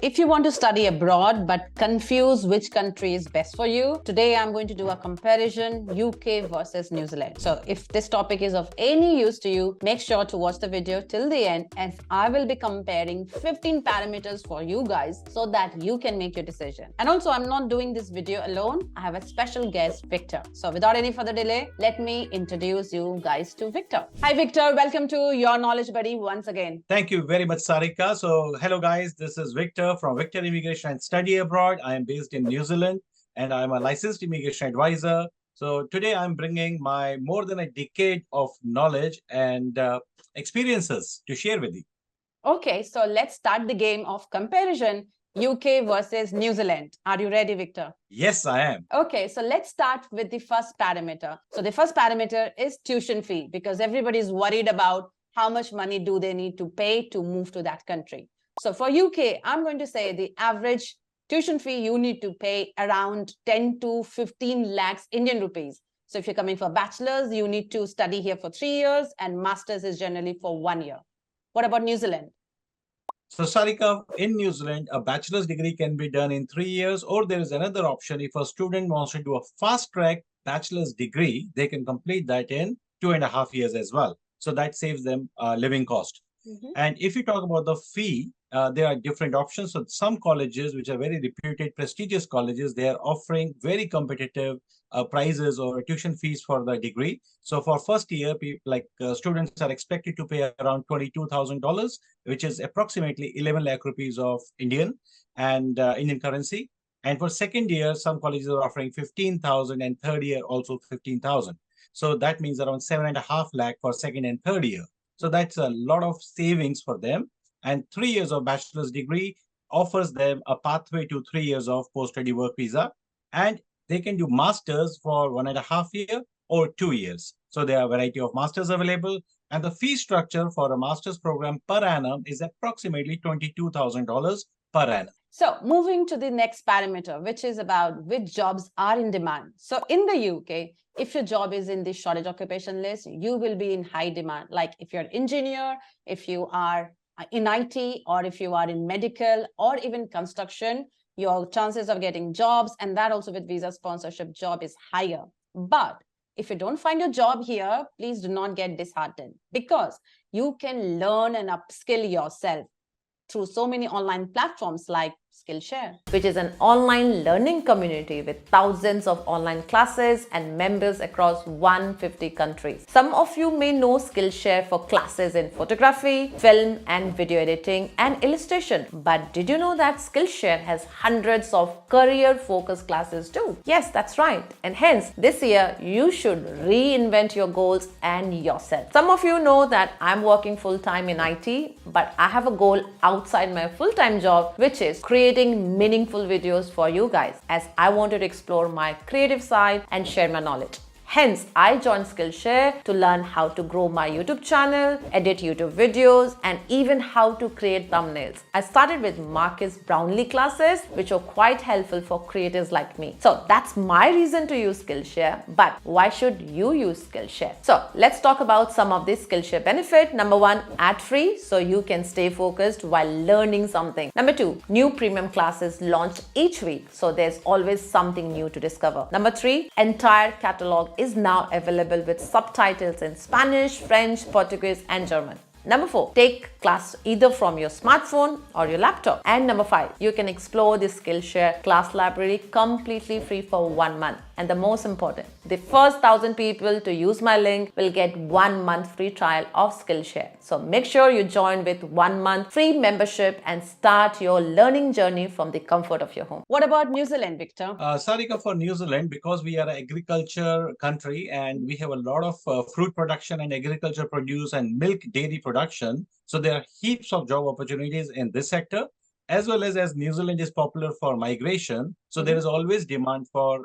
If you want to study abroad but confuse which country is best for you, today I'm going to do a comparison UK versus New Zealand. So if this topic is of any use to you, make sure to watch the video till the end, as I will be comparing 15 parameters for you guys so that you can make your decision. And also, I'm not doing this video alone. I have a special guest, Victor. So without any further delay, let me introduce you guys to Victor. Hi Victor, welcome to Your Knowledge Buddy once again. Thank you very much, Sarika. So, hello guys, this is Victor from Victor Immigration and Study Abroad. I am based in New Zealand and I'm a licensed immigration advisor. So, today I'm bringing my more than a decade of knowledge and experiences to share with you. Okay, so let's start the game of comparison. UK versus New Zealand. Are you ready, Victor? Yes, I am. Okay, so let's start with the first parameter. So the first parameter is tuition fee, because everybody is worried about how much money do they need to pay to move to that country. So for UK, I'm going to say the average tuition fee you need to pay around 10 to 15 lakhs Indian rupees. So if you're coming for bachelor's, you need to study here for 3 years, and master's is generally for 1 year. What about New Zealand? So, Sarika, in New Zealand, a bachelor's degree can be done in 3 years, or there is another option. If a student wants to do a fast track bachelor's degree, they can complete that in 2.5 years as well. So that saves them living cost. And if you talk about the fee, there are different options. So some colleges, which are very reputed, prestigious colleges, they are offering very competitive prices or tuition fees for the degree. So for first year, students are expected to pay around $22,000, which is approximately 11 lakh rupees of Indian currency. And for second year, some colleges are offering 15,000, and third year also 15,000. So that means around 7.5 lakh for second and third year. So that's a lot of savings for them. And 3 years of bachelor's degree offers them a pathway to 3 years of post-study work visa. And they can do masters for 1.5 years or 2 years. So there are a variety of masters available. And the fee structure for a master's program per annum is approximately $22,000 per annum. So moving to the next parameter, which is about which jobs are in demand. So in the UK, if your job is in the shortage occupation list, you will be in high demand. Like if you're an engineer, if you are in IT, or if you are in medical or even construction, your chances of getting jobs, and that also with visa sponsorship job, is higher. But if you don't find a job here, please do not get disheartened, because you can learn and upskill yourself through so many online platforms like Skillshare, which is an online learning community with thousands of online classes and members across 150 countries. Some of you may know Skillshare for classes in photography, film and video editing and illustration. But did you know that Skillshare has hundreds of career-focused classes too? Yes, that's right. And hence, this year, you should reinvent your goals and yourself. Some of you know that I'm working full-time in IT, but I have a goal outside my full-time job, which is creating meaningful videos for you guys, as I wanted to explore my creative side and share my knowledge. Hence, I joined Skillshare to learn how to grow my YouTube channel, edit YouTube videos, and even how to create thumbnails. I started with Marcus Brownlee classes, which are quite helpful for creators like me. So that's my reason to use Skillshare. But why should you use Skillshare? So let's talk about some of these Skillshare benefits. Number one, ad-free, so you can stay focused while learning something. Number two, new premium classes launched each week, so there's always something new to discover. Number three, entire catalog is now available with subtitles in Spanish, French, Portuguese, and German. Number four, take class either from your smartphone or your laptop. And number five, you can explore the Skillshare class library completely free for 1 month. And the most important, the first 1,000 people to use my link will get 1 month free trial of Skillshare. So make sure you join with 1 month free membership and start your learning journey from the comfort of your home. What about New Zealand, Victor? Sarika, for New Zealand, because we are an agriculture country and we have a lot of fruit production and agriculture produce and milk dairy production. So there are heaps of job opportunities in this sector, as well as New Zealand is popular for migration. So there is always demand for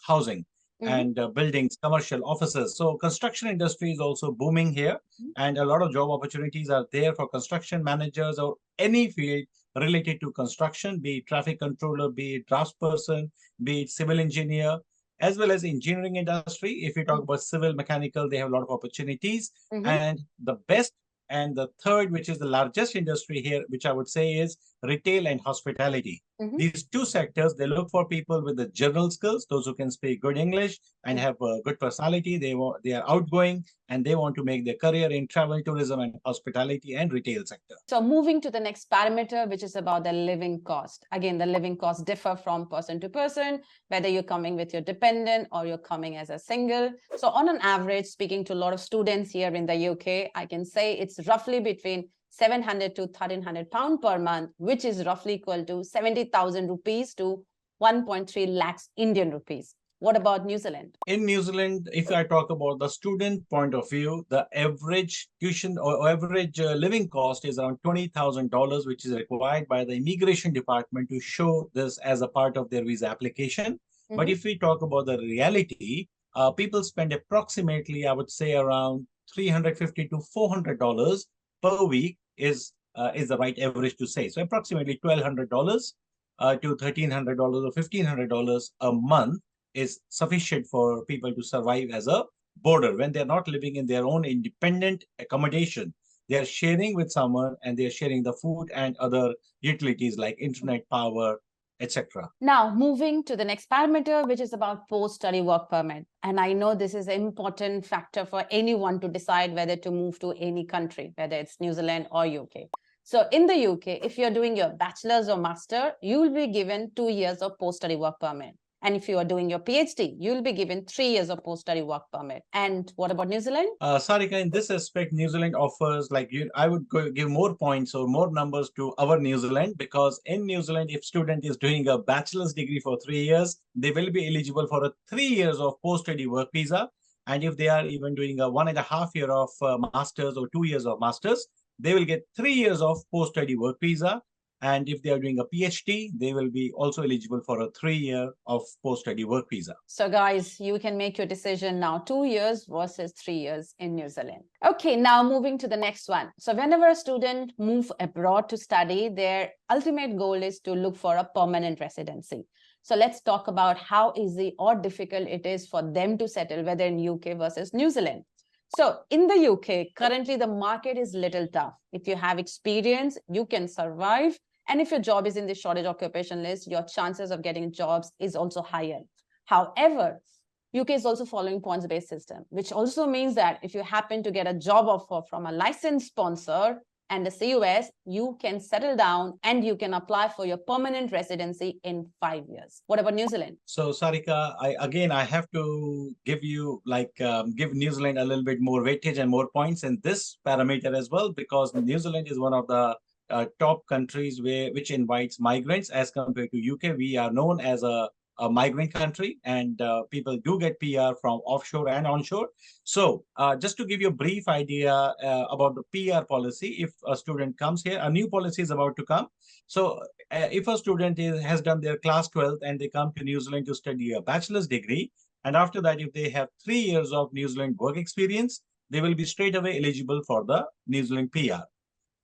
housing and buildings, commercial offices. So construction industry is also booming here, and a lot of job opportunities are there for construction managers or any field related to construction, be it traffic controller, be it draftsperson, be it civil engineer, as well as engineering industry. If you talk about civil, mechanical, they have a lot of opportunities. And the best And the third, which is the largest industry here, which I would say is retail and hospitality. These two sectors, they look for people with the general skills, those who can speak good English and have a good personality. They are outgoing and they want to make their career in travel, tourism, and hospitality and retail sector. So moving to the next parameter, which is about the living cost. Again, the living costs differ from person to person, whether you're coming with your dependent or you're coming as a single. So on an average, speaking to a lot of students here in the UK, I can say it's roughly between 700 to 1300 pound per month, which is roughly equal to 70,000 rupees to 1.3 lakhs Indian rupees. What about New Zealand? In New Zealand, if I talk about the student point of view, the average tuition or average living cost is around $20,000, which is required by the immigration department to show this as a part of their visa application. But if we talk about the reality, people spend approximately, I would say, around $350 to $400 per week is the right average to say. So approximately $1,200 to $1,300 or $1,500 a month is sufficient for people to survive as a boarder when they're not living in their own independent accommodation. They are sharing with someone and they are sharing the food and other utilities like internet, power, etc. Now, moving to the next parameter, which is about post-study work permit. And I know this is an important factor for anyone to decide whether to move to any country, whether it's New Zealand or UK. So in the UK, if you're doing your bachelor's or master, you will be given 2 years of post-study work permit. And if you are doing your PhD, you'll be given 3 years of post-study work permit. And what about New Zealand? Sarika, in this aspect, New Zealand offers, like I would give more points or more numbers to our New Zealand, because in New Zealand, if student is doing a bachelor's degree for 3 years, they will be eligible for a 3 years of post-study work visa. And if they are even doing a 1.5 year of master's or 2 years of master's, they will get 3 years of post-study work visa. And if they are doing a PhD, they will be also eligible for a 3 year of post-study work visa. So guys, you can make your decision now, 2 years versus 3 years in New Zealand. Okay, now moving to the next one. So whenever a student moves abroad to study, their ultimate goal is to look for a permanent residency. So let's talk about how easy or difficult it is for them to settle, whether in UK versus New Zealand. So in the UK, currently the market is little tough. If you have experience, you can survive. And if your job is in the shortage occupation list, your chances of getting jobs is also higher. However, UK is also following points-based system, which also means that if you happen to get a job offer from a licensed sponsor and a CUS, you can settle down and you can apply for your permanent residency in 5 years. What about New Zealand? So Sarika, I have to give you give New Zealand a little bit more weightage and more points in this parameter as well, because New Zealand is one of the top countries which invites migrants as compared to UK. We are known as a migrant country, and people do get PR from offshore and onshore. So just to give you a brief idea about the PR policy, if a student comes here, a new policy is about to come. So if a student has done their class 12th and they come to New Zealand to study a bachelor's degree, and after that, if they have 3 years of New Zealand work experience, they will be straight away eligible for the New Zealand PR.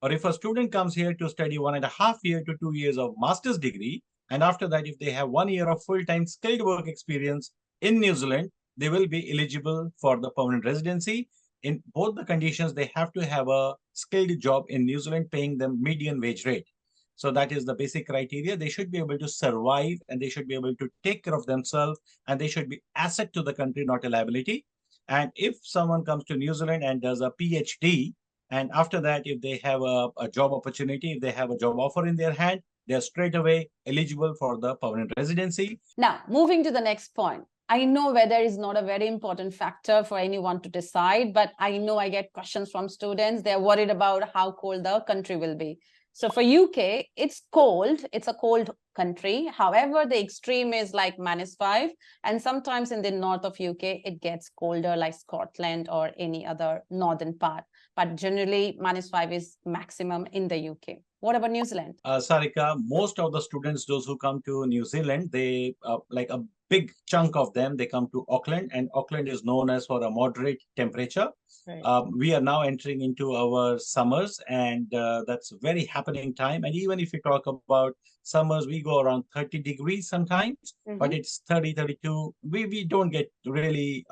Or if a student comes here to study 1.5 years to 2 years of master's degree, and after that, if they have 1 year of full-time skilled work experience in New Zealand, they will be eligible for the permanent residency. In both the conditions, they have to have a skilled job in New Zealand paying them median wage rate. So that is the basic criteria. They should be able to survive and they should be able to take care of themselves, and they should be asset to the country, not a liability. And if someone comes to New Zealand and does a PhD, and after that, if they have a job opportunity, if they have a job offer in their hand, they're straight away eligible for the permanent residency. Now, moving to the next point. I know weather is not a very important factor for anyone to decide, but I know I get questions from students. They're worried about how cold the country will be. So for UK, it's cold. It's a cold country. However, the extreme is like -5. And sometimes in the north of UK, it gets colder like Scotland or any other northern part. But generally, -5 is maximum in the UK. What about New Zealand? Sarika, most of the students, those who come to New Zealand, they like a big chunk of them, they come to Auckland, and Auckland is known as for a moderate temperature. Right. We are now entering into our summers, and that's a very happening time. And even if you talk about summers, we go around 30 degrees sometimes, but it's 30, 32. We don't get really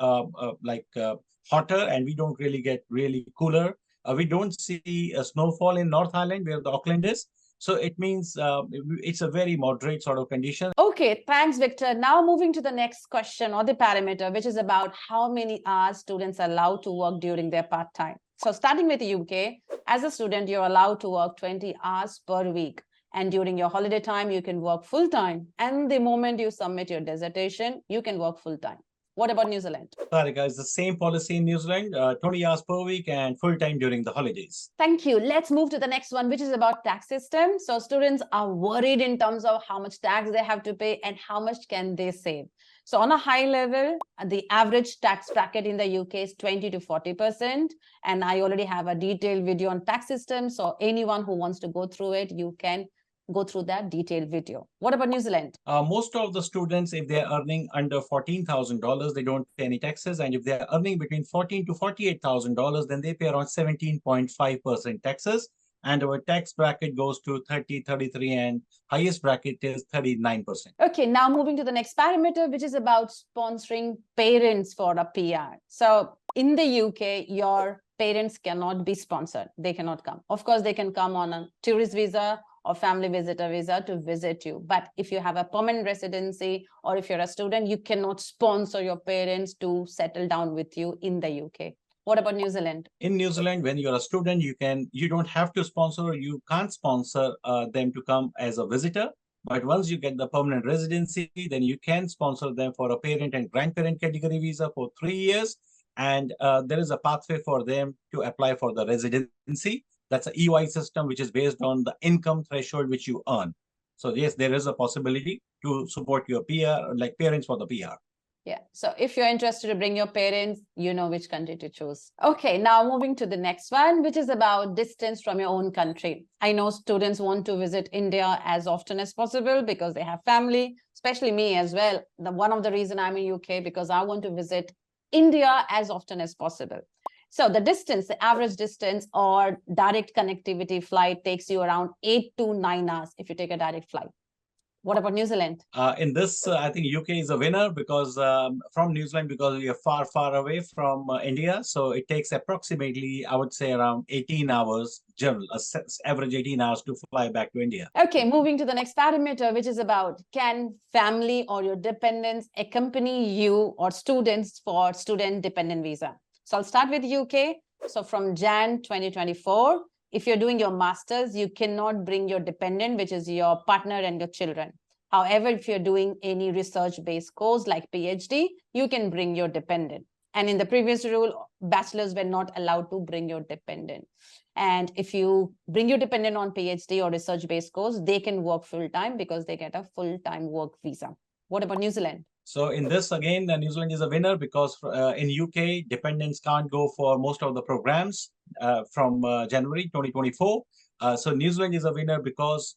hotter, and we don't really get really cooler. We don't see a snowfall in North Island where the Auckland is. So it means it's a very moderate sort of condition. Okay, thanks, Victor. Now moving to the next question or the parameter, which is about how many hours students are allowed to work during their part-time. So starting with the UK, as a student, you're allowed to work 20 hours per week. And during your holiday time, you can work full-time. And the moment you submit your dissertation, you can work full-time. What about New Zealand? Sarika, it's the same policy in New Zealand, 20 hours per week and full time during the holidays. Thank you. Let's move to the next one, which is about tax system. So students are worried in terms of how much tax they have to pay and how much can they save. So on a high level, the average tax bracket in the UK is 20 to 40%. And I already have a detailed video on tax system. So anyone who wants to go through it, you can go through that detailed video. What about New Zealand? Most of the students, if they're earning under $14,000, they don't pay any taxes. And if they're earning between $14,000 to $48,000, then they pay around 17.5% taxes. And our tax bracket goes to 30, 33, and highest bracket is 39%. Okay, now moving to the next parameter, which is about sponsoring parents for a PR. So in the UK, your parents cannot be sponsored. They cannot come. Of course, they can come on a tourist visa or family visitor visa to visit you. But if you have a permanent residency or if you're a student, you cannot sponsor your parents to settle down with you in the UK. What about New Zealand? In New Zealand, when you're a student, you don't have to sponsor, you can't sponsor them to come as a visitor. But once you get the permanent residency, then you can sponsor them for a parent and grandparent category visa for 3 years. And there is a pathway for them to apply for the residency. That's an EY system, which is based on the income threshold which you earn. So yes, there is a possibility to support your PR, like parents for the PR. Yeah. So if you're interested to bring your parents, you know which country to choose. Okay, now moving to the next one, which is about distance from your own country. I know students want to visit India as often as possible because they have family, especially me as well. One of the reason I'm in UK because I want to visit India as often as possible. So the distance, the average distance or direct connectivity flight takes you around 8 to 9 hours if you take a direct flight. What about New Zealand? In this, I think UK is a winner because from New Zealand, because we are far, far away from India. So it takes approximately, I would say, around 18 hours, general, average 18 hours to fly back to India. Okay, moving to the next parameter, which is about can family or your dependents accompany you or students for student dependent visa? So I'll start with UK. So from Jan 2024, if you're doing your master's, you cannot bring your dependent, which is your partner and your children. However, if you're doing any research-based course like PhD, you can bring your dependent. And in the previous rule, bachelors were not allowed to bring your dependent. And if you bring your dependent on PhD or research-based course, they can work full-time because they get a full-time work visa. What about New Zealand? So in this, again, New Zealand is a winner because in UK, dependents can't go for most of the programs from January 2024. So New Zealand is a winner because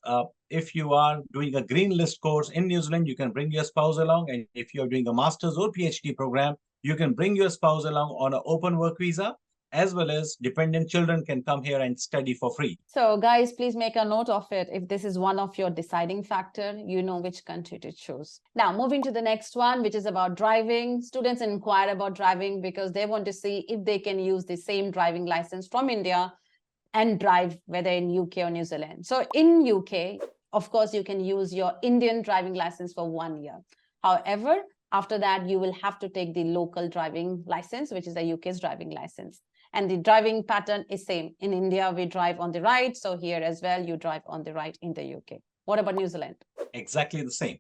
if you are doing a green list course in New Zealand, you can bring your spouse along. And if you're doing a master's or PhD program, you can bring your spouse along on an open work visa, as well as dependent children can come here and study for free. So guys, please make a note of it. If this is one of your deciding factor, you know which country to choose. Now, moving to the next one, which is about driving. Students inquire about driving because they want to see if they can use the same driving license from India and drive whether in UK or New Zealand. So in UK, of course, you can use your Indian driving license for 1 year. However, after that, you will have to take the local driving license, which is the UK's driving license. And the driving pattern is same. In India, we drive on the right. So here as well, you drive on the right in the UK. What about New Zealand? Exactly the same.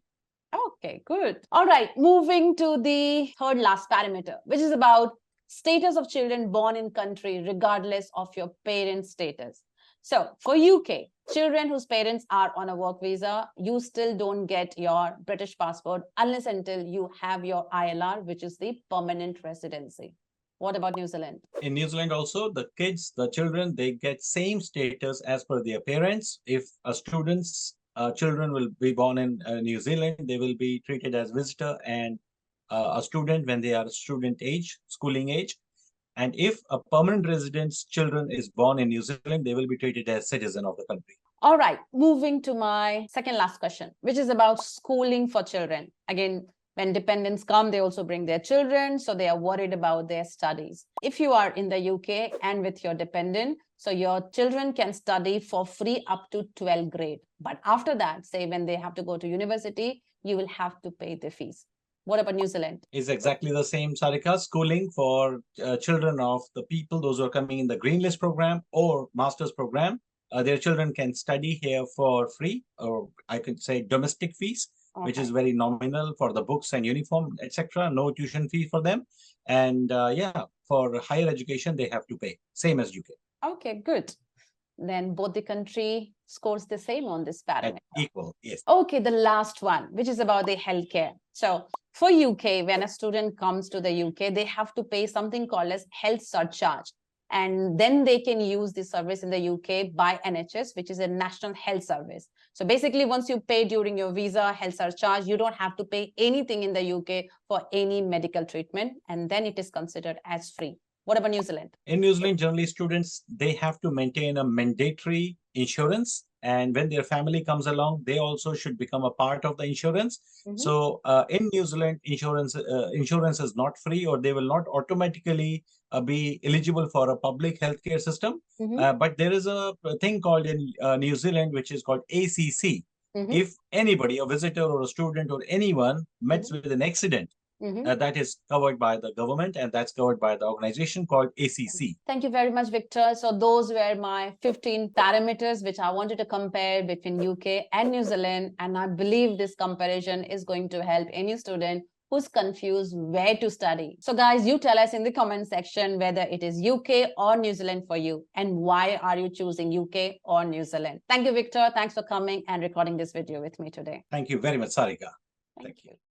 Okay, good. All right, moving to the third last parameter, which is about status of children born in country, regardless of your parents' status. So for UK, children whose parents are on a work visa, you still don't get your British passport unless until you have your ILR, which is the permanent residency. What about New Zealand? In New Zealand also, the kids, the children, they get same status as per their parents. If a student's children will be born in New Zealand, they will be treated as visitor and a student when they are student age, schooling age. And if a permanent resident's children is born in New Zealand, they will be treated as citizen of the country. All right, moving to my second last question, which is about schooling for children. Again, When dependents come, they also bring their children, so they are worried about their studies. If you are in the UK and with your dependent, so your children can study for free up to 12th grade. But after that, say when they have to go to university, you will have to pay the fees. What about New Zealand? Is exactly the same, Sarika. Schooling for children of the people, those who are coming in the green list program or master's program, their children can study here for free, or I could say domestic fees, which is very nominal for the books and uniform, etc. No tuition fee for them. And yeah, for higher education, they have to pay, same as UK. Okay, good. Then both the country scores the same on this parameter. Equal, yes. Okay, the last one, which is about the healthcare. So for UK, when a student comes to the UK, they have to pay something called as health surcharge. And then they can use the service in the UK by NHS, which is a national health service. So basically, once you pay during your visa health surcharge, you don't have to pay anything in the UK for any medical treatment. And then it is considered as free. What about New Zealand? In New Zealand, generally students, they have to maintain a mandatory insurance. And when their family comes along, they also should become a part of the insurance. So in New Zealand, insurance is not free, or they will not automatically be eligible for a public healthcare system. But there is a thing called in New Zealand, which is called ACC. If anybody, a visitor or a student or anyone met with an accident, that is covered by the government, and that's covered by the organization called ACC. Thank you very much, Victor. So those were my 15 parameters which I wanted to compare between UK and New Zealand. And I believe this comparison is going to help any student who's confused where to study. So guys, you tell us in the comment section whether it is UK or New Zealand for you, and why are you choosing UK or New Zealand. Thank you, Victor. Thanks for coming and recording this video with me today. Thank you very much, Sarika. Thank you.